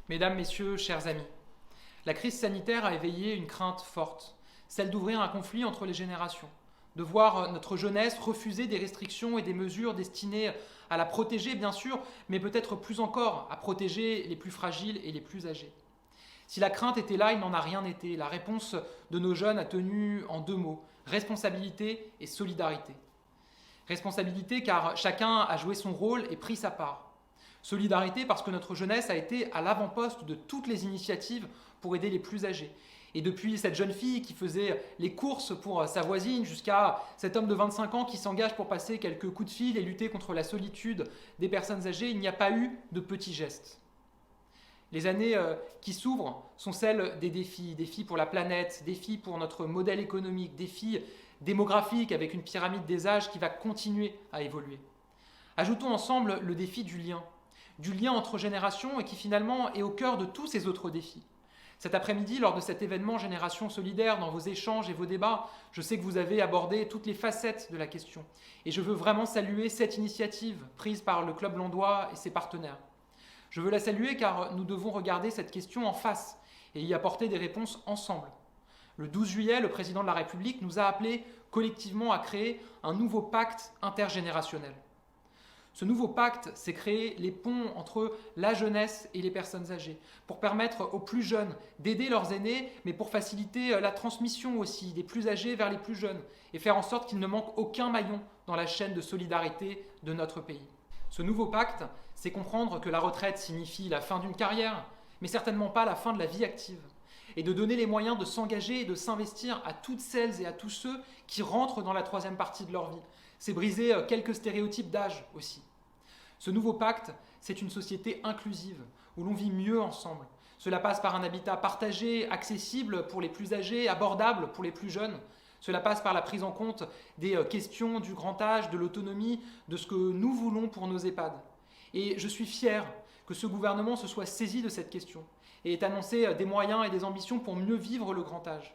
Mesdames, Messieurs, chers amis, la crise sanitaire a éveillé une crainte forte, celle d'ouvrir un conflit entre les générations, de voir notre jeunesse refuser des restrictions et des mesures destinées à la protéger, bien sûr, mais peut-être plus encore à protéger les plus fragiles et les plus âgés. Si la crainte était là, il n'en a rien été. La réponse de nos jeunes a tenu en deux mots, responsabilité et solidarité. Responsabilité car chacun a joué son rôle et pris sa part. Solidarité parce que notre jeunesse a été à l'avant-poste de toutes les initiatives pour aider les plus âgés. Et depuis cette jeune fille qui faisait les courses pour sa voisine jusqu'à cet homme de 25 ans qui s'engage pour passer quelques coups de fil et lutter contre la solitude des personnes âgées, il n'y a pas eu de petits gestes. Les années qui s'ouvrent sont celles des défis, défis pour la planète, défis pour notre modèle économique, défis démographiques avec une pyramide des âges qui va continuer à évoluer. Ajoutons ensemble le défi du lien entre générations et qui finalement est au cœur de tous ces autres défis. Cet après-midi, lors de cet événement Génération Solidaire, dans vos échanges et vos débats, je sais que vous avez abordé toutes les facettes de la question. Et je veux vraiment saluer cette initiative prise par le Club Landois et ses partenaires. Je veux la saluer car nous devons regarder cette question en face et y apporter des réponses ensemble. Le 12 juillet, le président de la République nous a appelés collectivement à créer un nouveau pacte intergénérationnel. Ce nouveau pacte, c'est créer les ponts entre la jeunesse et les personnes âgées, pour permettre aux plus jeunes d'aider leurs aînés, mais pour faciliter la transmission aussi des plus âgés vers les plus jeunes, et faire en sorte qu'il ne manque aucun maillon dans la chaîne de solidarité de notre pays. Ce nouveau pacte, c'est comprendre que la retraite signifie la fin d'une carrière, mais certainement pas la fin de la vie active, et de donner les moyens de s'engager et de s'investir à toutes celles et à tous ceux qui rentrent dans la troisième partie de leur vie. C'est briser quelques stéréotypes d'âge aussi. Ce nouveau pacte, c'est une société inclusive, où l'on vit mieux ensemble. Cela passe par un habitat partagé, accessible pour les plus âgés, abordable pour les plus jeunes. Cela passe par la prise en compte des questions du grand âge, de l'autonomie, de ce que nous voulons pour nos EHPAD. Et je suis fier que ce gouvernement se soit saisi de cette question et ait annoncé des moyens et des ambitions pour mieux vivre le grand âge.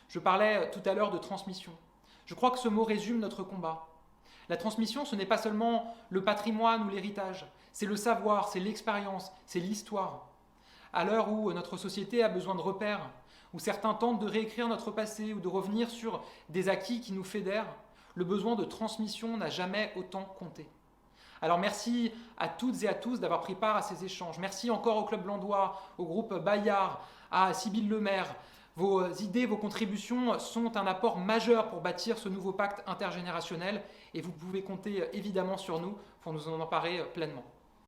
Je parlais tout à l'heure de transmission. Je crois que ce mot résume notre combat. La transmission, ce n'est pas seulement le patrimoine ou l'héritage, c'est le savoir, c'est l'expérience, c'est l'histoire. À l'heure où notre société a besoin de repères, où certains tentent de réécrire notre passé ou de revenir sur des acquis qui nous fédèrent, le besoin de transmission n'a jamais autant compté. Alors merci à toutes et à tous d'avoir pris part à ces échanges. Merci encore au Club Landois, au groupe Bayard, à Sybille Lemaire. Vos idées, vos contributions sont un apport majeur pour bâtir ce nouveau pacte intergénérationnel et vous pouvez compter évidemment sur nous pour nous en emparer pleinement.